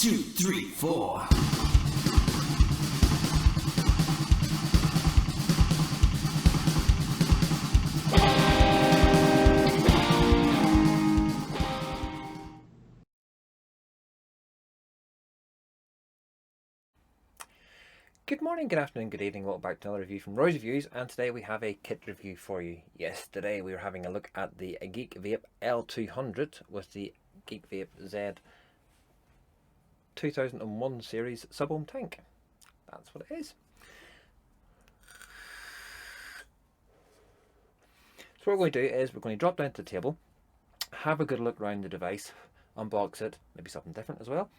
2, 3, 4. Good morning, good afternoon, good evening. Welcome back to another review from Roy's Reviews, and today we have a kit review for you. Yes, today we are having a look at the Geek Vape L200 with the Geek Vape Z 2001 series Subohm tank. That's what it is. So what we're going to do is we're going to drop down to the table, have a good look around the device, unbox it, maybe something different as well.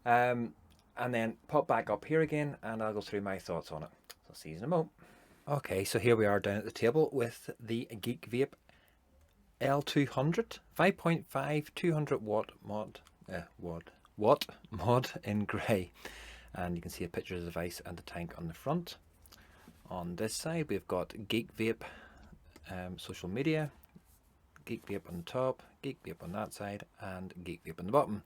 And then pop back up here again and I'll go through my thoughts on it. So see you in a moment. Okay, so here we are down at the table with the Geek Vape L200 5.5 200 watt mod in grey, and you can see a picture of the device and the tank on the front. On this side we've got Geek Vape social media, Geek Vape on the top, Geek Vape on that side, and Geek Vape on the bottom.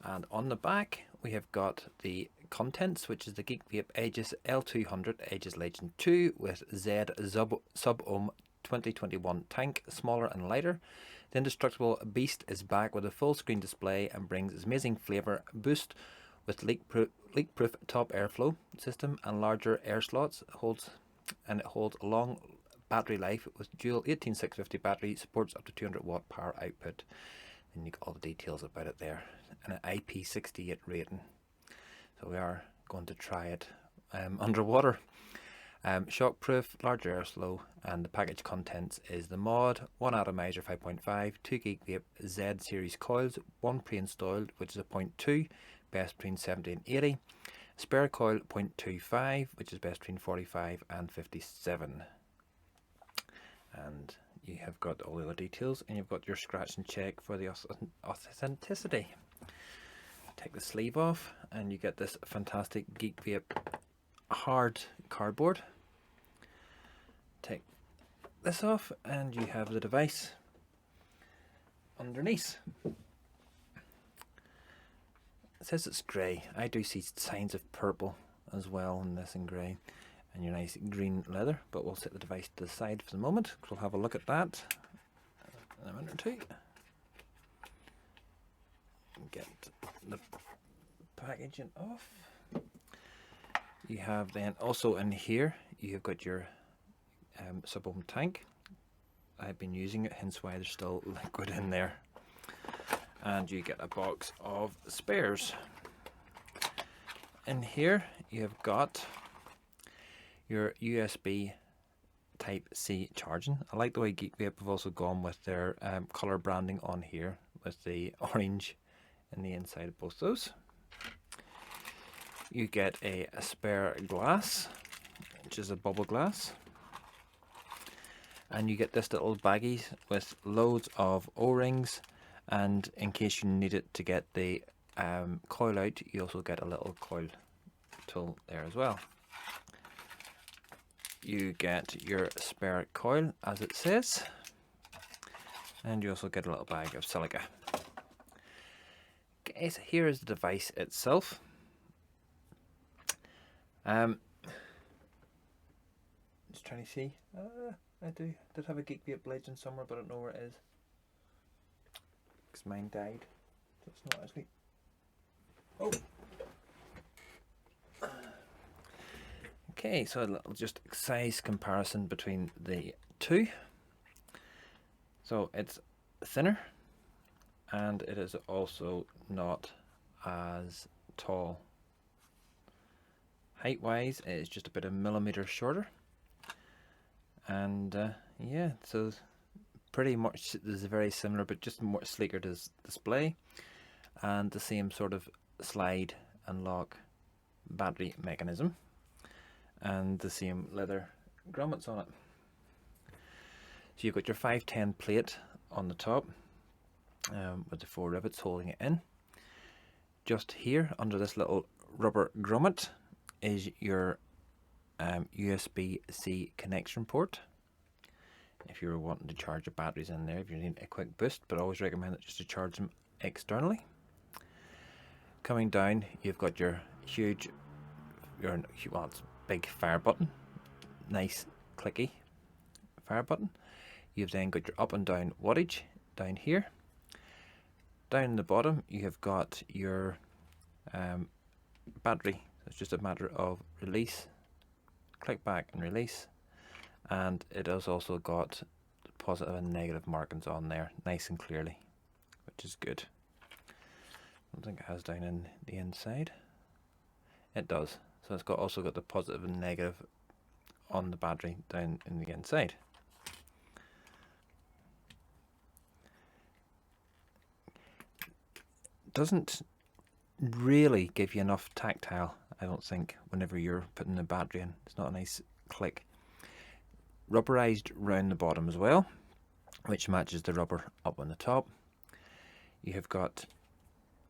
And on the back we have got the contents, which is the Geek Vape Aegis L200 Aegis Legend 2 with Z Subohm 2021 tank, smaller and lighter. The indestructible beast is back with a full screen display and brings its amazing flavour boost with leak-proof top airflow system and larger air slots. It holds a long battery life with dual 18650 battery, supports up to 200 watt power output. And you got all the details about it there, and an IP68 rating. So we are going to try it underwater. Shockproof, larger airflow, and the package contents is the mod, 1 atomizer 5.5, 2 Geek Vape Z series coils, 1 pre-installed which is a 0.2, best between 70 and 80, spare coil 0.25 which is best between 45 and 57. And you have got all the other details, and you've got your scratch and check for the authenticity. Take the sleeve off and you get this fantastic Geek Vape hard cardboard. Take this off and you have the device underneath. It says it's grey. I do see signs of purple as well in this, in grey, and your nice green leather, but we'll set the device to the side for the moment. We'll have a look at that in a minute or two. Get the packaging off. You have then also in here you have got your Subohm tank. I've been using it, hence why there's still liquid in there. And you get a box of spares. In here you have got your USB type C charging. I like the way Geek Vape have also gone with their colour branding on here with the orange in the inside of both those. You get a spare glass, which is a bubble glass, and you get this little baggie with loads of O-rings, and in case you need it to get the coil out, you also get a little coil tool there as well. You get your spare coil as it says, and you also get a little bag of silica. Okay, so here is the device itself. Just trying to see. I did have a Geek Vape Legend somewhere, but I don't know where it is because mine died, so it's not actually. Oh. Okay, so a little just size comparison between the two. So it's thinner, and it is also not as tall. Height wise, it's just about a millimeter shorter, and yeah, so pretty much this is very similar, but just more sleeker display, and the same sort of slide and lock battery mechanism, and the same leather grommets on it. So you've got your 510 plate on the top with the 4 rivets holding it in. Just here under this little rubber grommet is your USB-C connection port. If you're wanting to charge your batteries in there, if you need a quick boost, but I always recommend it just to charge them externally. coming down, you've got your huge, well, it's big fire button, nice clicky fire button. You've then got your up and down wattage down here. Down in the bottom, you have got your battery. So it's just a matter of release, click back and release, and it has also got positive and negative markings on there, nice and clearly, which is good. I don't think it has down in the inside. It does. So it's also got the positive and negative on the battery down in the inside. Doesn't really give you enough tactile, I don't think, whenever you're putting the battery in. It's not a nice click. Rubberized round the bottom as well, which matches the rubber up on the top. You have got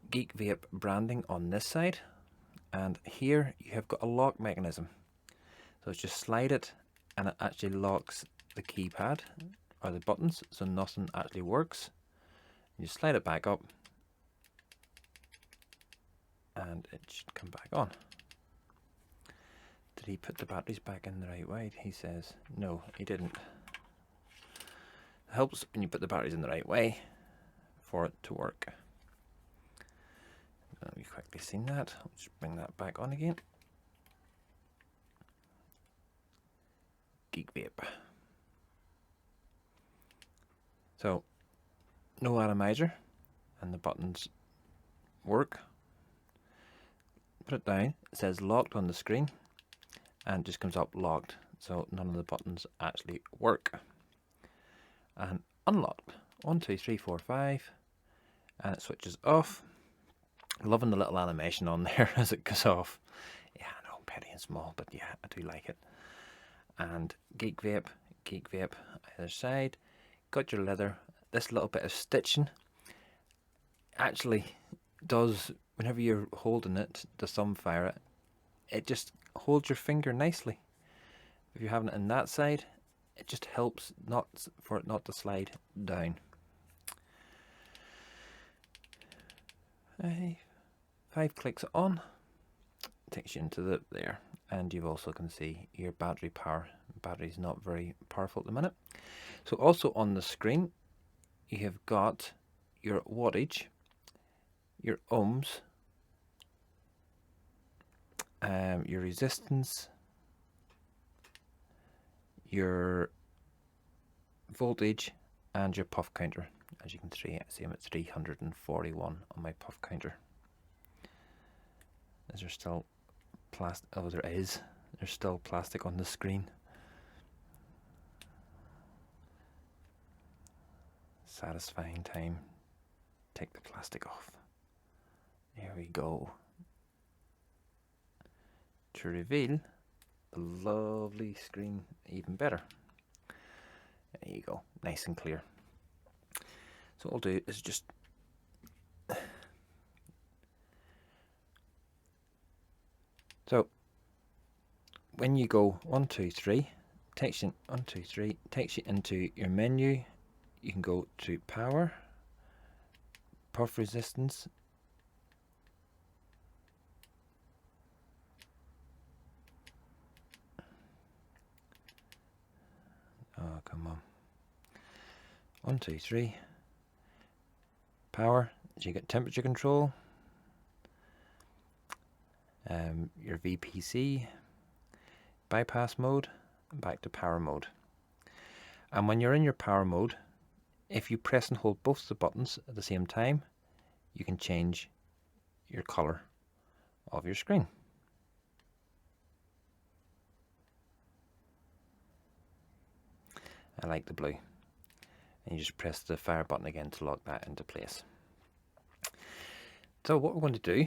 Geek Vape branding on this side, and here you have got a lock mechanism. So it's just slide it and it actually locks the keypad or the buttons, so nothing actually works. You slide it back up and it should come back on. Did he put the batteries back in the right way? He says no, he didn't. It helps when you put the batteries in the right way for it to work. Let me quickly see that. I'll just bring that back on again. Geek Vape. So no atomizer, and the buttons work. Put it down, it says locked on the screen, and it just comes up locked, so none of the buttons actually work. And unlocked, 1, 2, 3, 4, 5, and it switches off. Loving the little animation on there as it goes off. Yeah, I know, petty and small, but yeah, I do like it. And Geek Vape either side. Got your leather. This little bit of stitching actually does, whenever you're holding it, the thumb fire it, it just holds your finger nicely. If you're having it in that side, it just helps not for it not to slide down. 5 clicks on, takes you into there, and you've also can see your battery power. Battery's not very powerful at the minute. So also on the screen you have got your wattage, your ohms, your resistance, your voltage, and your puff counter. As you can see, I'm at 341 on my puff counter. Is there still plastic? Oh, there is. There's still plastic on the screen. Satisfying time. Take the plastic off. There we go. To reveal the lovely screen even better. There you go. Nice and clear. So what I'll do is just so when you go 1, 2, 3, takes you 1, 2, 3, takes you into your menu. You can go to power, puff resistance, oh come on, 1, 2, 3, power. So you get temperature control, your VPC, bypass mode, and back to power mode. And when you're in your power mode, if you press and hold both the buttons at the same time, you can change your color of your screen. I like the blue. And you just press the fire button again to lock that into place. So what we're going to do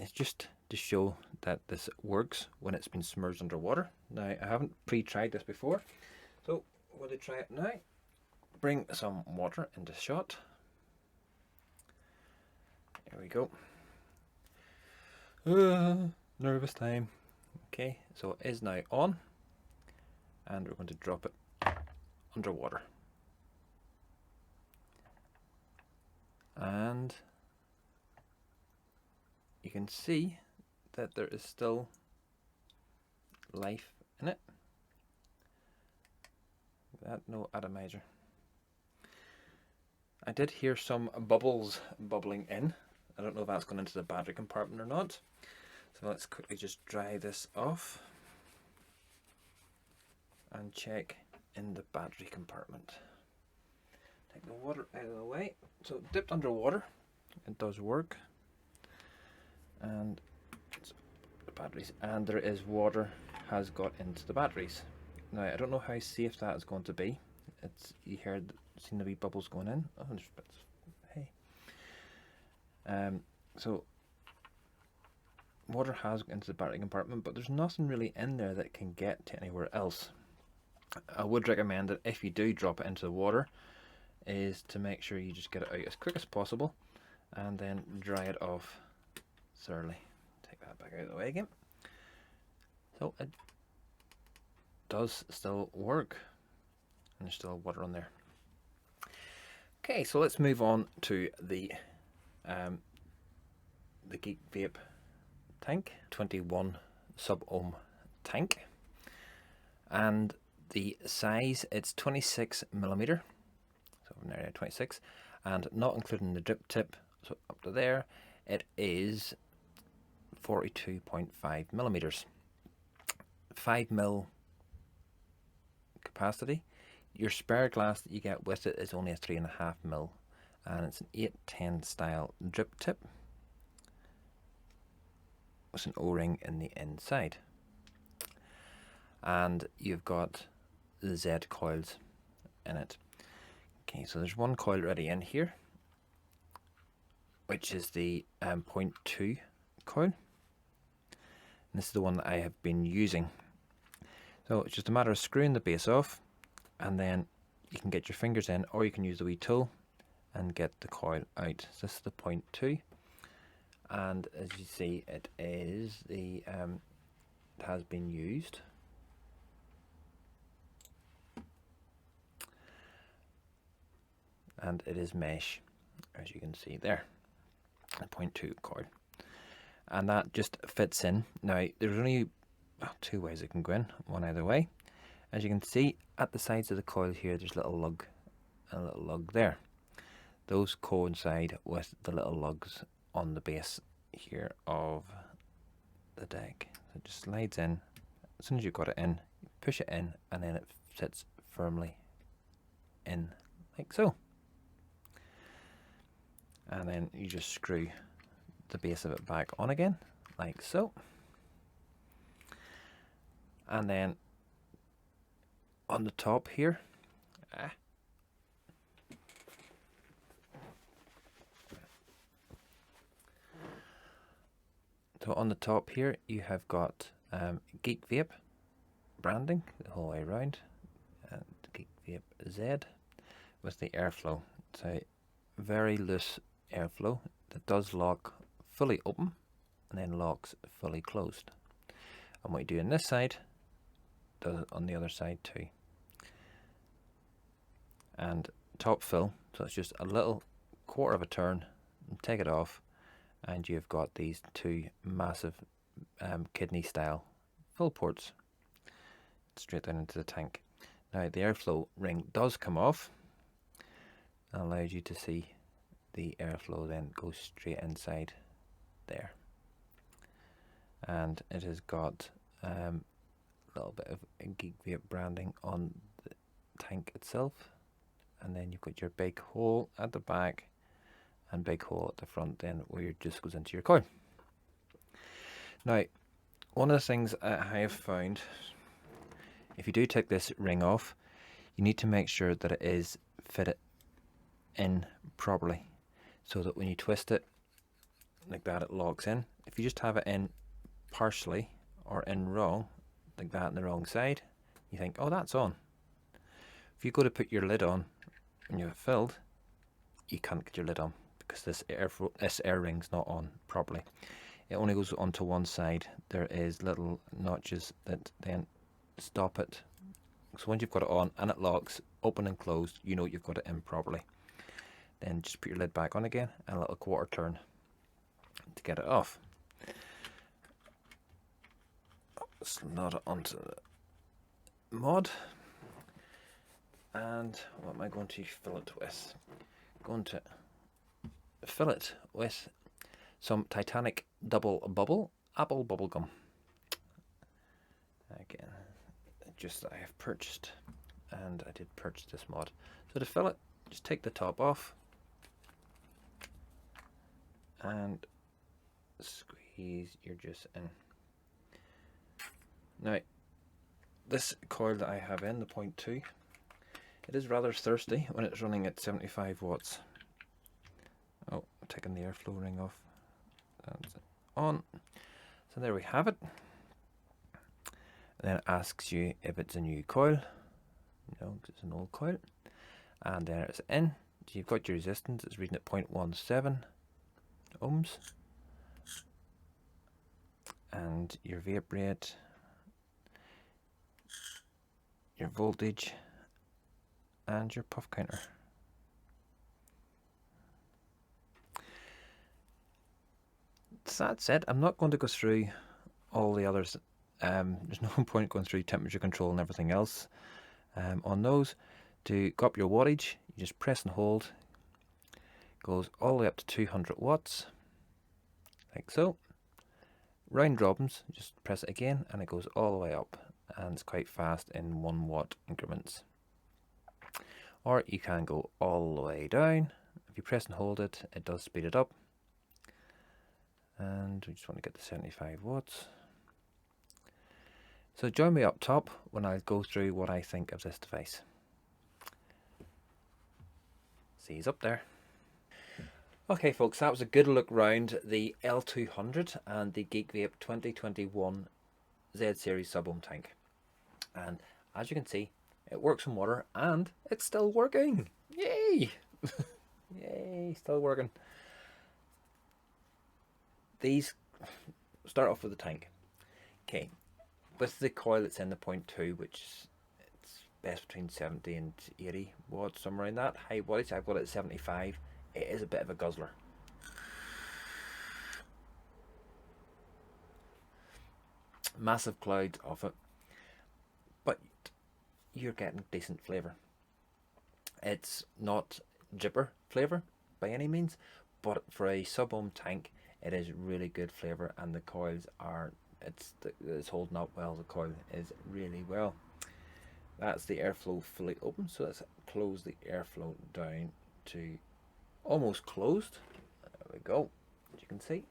is just to show that this works when it's been submerged underwater. Now, I haven't pre-tried this before, so we're going to try it now. Bring some water into shot. There we go. Nervous time. Okay, so it is now on, and we're going to drop it underwater. And you can see that there is still life in it. That no atomizer. I did hear some bubbles bubbling in. I don't know if that's gone into the battery compartment or not. So let's quickly just dry this off and check in the battery compartment. Take the water out of the way. So dipped under water, it does work. And the batteries, and there is water has got into the batteries. Now I don't know how safe that is going to be. It's, you heard, seen the wee bubbles going in. Oh, there's bits. Hey. So water has got into the battery compartment, but there's nothing really in there that can get to anywhere else. I would recommend that if you do drop it into the water, is to make sure you just get it out as quick as possible, and then dry it off thoroughly. Take that back out of the way again. So it does still work, and there's still water on there. Okay, so let's move on to the Geek Vape tank, 21 Subohm tank, and the size, it's 26mm, so from there 26, and not including the drip tip, so up to there it is 42.5mm, 5mm capacity. Your spare glass that you get with it is only a 3.5mm, and it's an 810 style drip tip with an O-ring in the inside, and you've got the Z coils in it. Okay, so there's one coil already in here, which is the 0.2 coil, and this is the one that I have been using. So it's just a matter of screwing the base off, and then you can get your fingers in, or you can use the wee tool and get the coil out. So this is the 0.2, and as you see, it is the it has been used. And it is mesh, as you can see there, a 0.2 coil, and that just fits in. Now there's only two ways it can go in, one either way. As you can see at the sides of the coil here, there's a little lug there. Those coincide with the little lugs on the base here of the deck. So it just slides in. As soon as you've got it in, you push it in, and then it sits firmly in like so. And then you just screw the base of it back on again, like so. And then on the top here, so on the top here you have got Geek Vape branding the whole way around, and Geek Vape Z with the airflow. So very loose airflow that does lock fully open and then locks fully closed. And what you do on this side does it on the other side too. And top fill, so it's just a little quarter of a turn, and take it off, and you've got these two massive kidney style fill ports straight down into the tank. Now the airflow ring does come off and allows you to see the airflow then goes straight inside there, and it has got a little bit of Geek Vape branding on the tank itself, and then you've got your big hole at the back and big hole at the front then where it just goes into your coil. Now one of the things I have found, if you do take this ring off, you need to make sure that it is fitted in properly, so that when you twist it like that, it locks in. If you just have it in partially or in wrong, like that on the wrong side, you think, oh, that's on. If you go to put your lid on when you have filled, you can't get your lid on because this air ring's not on properly. It only goes onto one side. There is little notches that then stop it. So once you've got it on and it locks open and closed, you know you've got it in properly. Then just put your lid back on again and a little quarter turn to get it off. slot it onto the mod. And what am I going to fill it with? Going to fill it with some Titanic double bubble apple bubblegum. Again, just that I have purchased, and I did purchase this mod. So to fill it, just take the top off and squeeze your juice in. Now, this coil that I have in, the 0.2, it is rather thirsty when it's running at 75 watts. Oh, I'm taking the airflow ring off. That's on. So there we have it. Then it asks you if it's a new coil. No, because it's an old coil. And then it's in. So you've got your resistance. It's reading at 0.17 ohms. And your vape rate, your voltage, and your puff counter. So that's it. I'm not going to go through all the others. There's no point going through temperature control and everything else on those. To go up your wattage, you just press and hold. Goes all the way up to 200 watts, like so. Round robins, just press it again and it goes all the way up, and it's quite fast in 1 watt increments. Or you can go all the way down. If you press and hold it, it does speed it up. And we just want to get to 75 watts. So join me up top when I go through what I think of this device. See you up there. Okay folks, that was a good look round the L200 and the Geek Vape 2021 Z Series Subohm tank. And as you can see, it works in water and it's still working. Yay! Yay, still working. These start off with the tank. Okay, with the coil that's in the 0.2, which it's best between 70 and 80 watts, somewhere in that. High wattage, I've got it at 75. It is a bit of a guzzler. Massive clouds of it, but you're getting decent flavour. It's not jipper flavour by any means, but for a Subohm tank, it is really good flavour, and the coils are, it's holding up well. The coil is really well. That's the airflow fully open, so let's close the airflow down to almost closed. There we go, as you can see.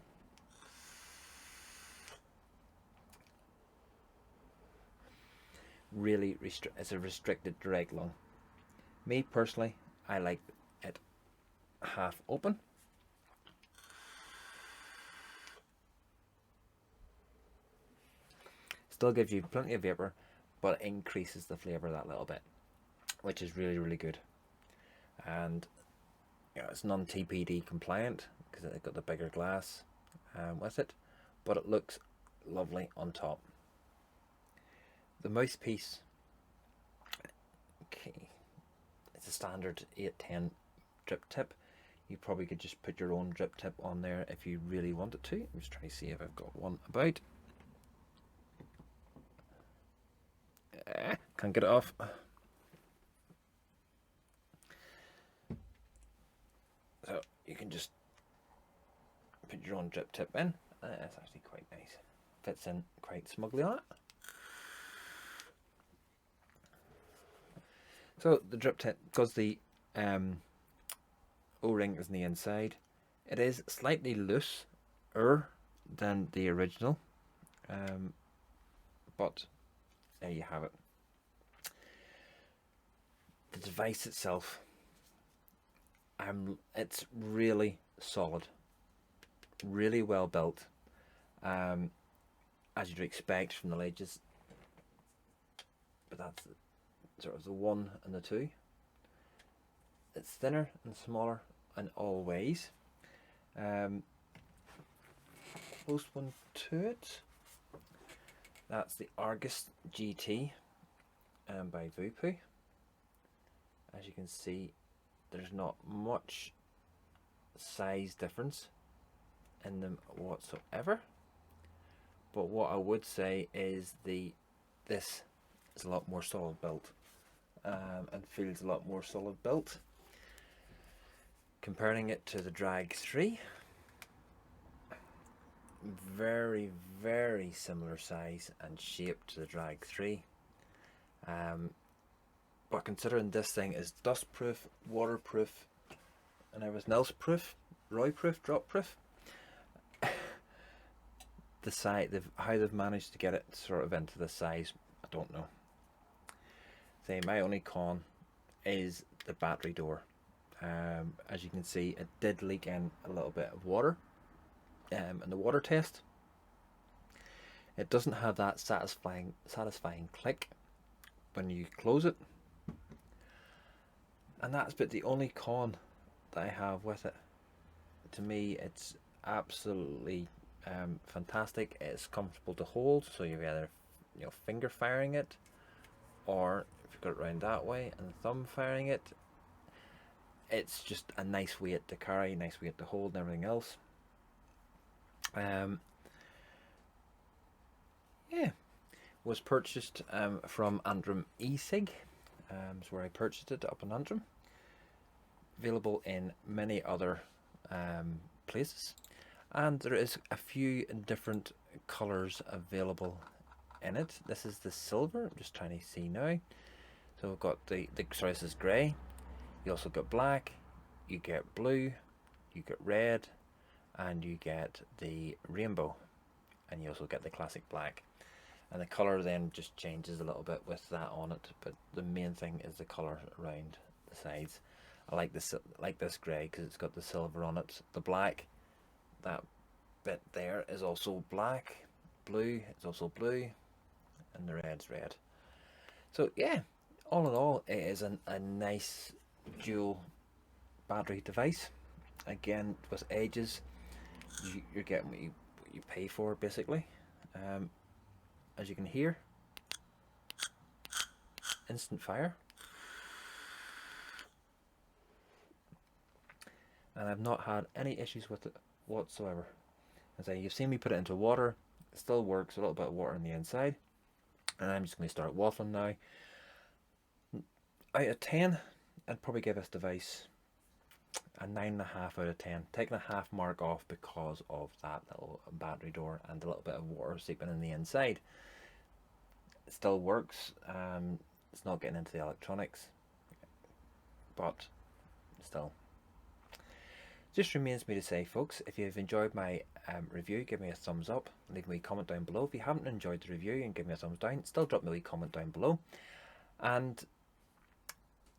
Really it's a restricted direct lung. Me personally, I like it half open. Still gives you plenty of vapor, but it increases the flavour that little bit, which is really, really good. And you know, it's non-TPD compliant because it's got the bigger glass with it, but it looks lovely on top. The mouthpiece, okay, it's a standard 810 drip tip. You probably could just put your own drip tip on there if you really wanted to. I'm just trying to see if I've got one about. Can't get it off. So you can just put your own drip tip in. That's actually quite nice. Fits in quite smugly on it. So the drip tip, because the O-ring is on the inside, it is slightly looser than the original, but there you have it. The device itself, it's really solid, really well built, as you'd expect from the ledges. But that's sort of the 1 and the 2. It's thinner and smaller in all ways. Close one to it. That's the Argus GT by Vupu. As you can see, there's not much size difference in them whatsoever. but what I would say is this is a lot more solid built, and feels a lot more solid built. Comparing it to the Drag 3, very, very similar size and shape to the Drag 3. But considering this thing is dust proof, waterproof, and everything else proof, Roy proof, drop proof, the size, how they've managed to get it sort of into the size, I don't know. Say my only con is the battery door. As you can see, it did leak in a little bit of water in the water test. It doesn't have that satisfying click when you close it, and that's but the only con that I have with it. To me, it's absolutely fantastic. It's comfortable to hold, so you're either finger firing it, or if you've got it around that way and thumb firing it, it's just a nice weight to carry, nice weight to hold, and everything else. Yeah, was purchased from Antrim Ecig. Is where I purchased it, up in Antrim. Available in many other places, and there is a few different colours available in it. This is the silver. I'm just trying to see now. So we've got sorry, this is grey. You also got black, you get blue, you get red, and you get the rainbow, and you also get the classic black. And the colour then just changes a little bit with that on it, but the main thing is the colour around the sides. I like this grey because it's got the silver on it. The black, that bit there is also black. Blue, it's also blue, and the red's red. So yeah, all in all, it is a nice dual battery device. Again, with ages, you're getting what you pay for, basically. As you can hear, instant fire, and I've not had any issues with it whatsoever. As you've seen me put it into water, it still works. A little bit of water on the inside, and I'm just going to start waffling now. Out of 10, I'd probably give this device a 9.5 out of 10. Taking a half mark off because of that little battery door and a little bit of water seeping in the inside. It still works. It's not getting into the electronics, but still. Just remains me to say, folks, if you've enjoyed my review, give me a thumbs up, leave me a comment down below. If you haven't enjoyed the review and give me a thumbs down, still drop me a comment down below. And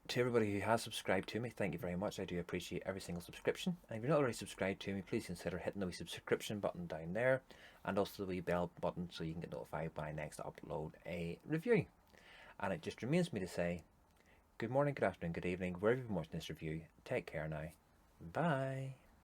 to everybody who has subscribed to me, thank you very much. I do appreciate every single subscription. And if you're not already subscribed to me, please consider hitting the wee subscription button down there, and also the wee bell button so you can get notified when I next upload a review. And it just remains me to say, good morning, good afternoon, good evening, wherever you've been watching this review. Take care now. Bye.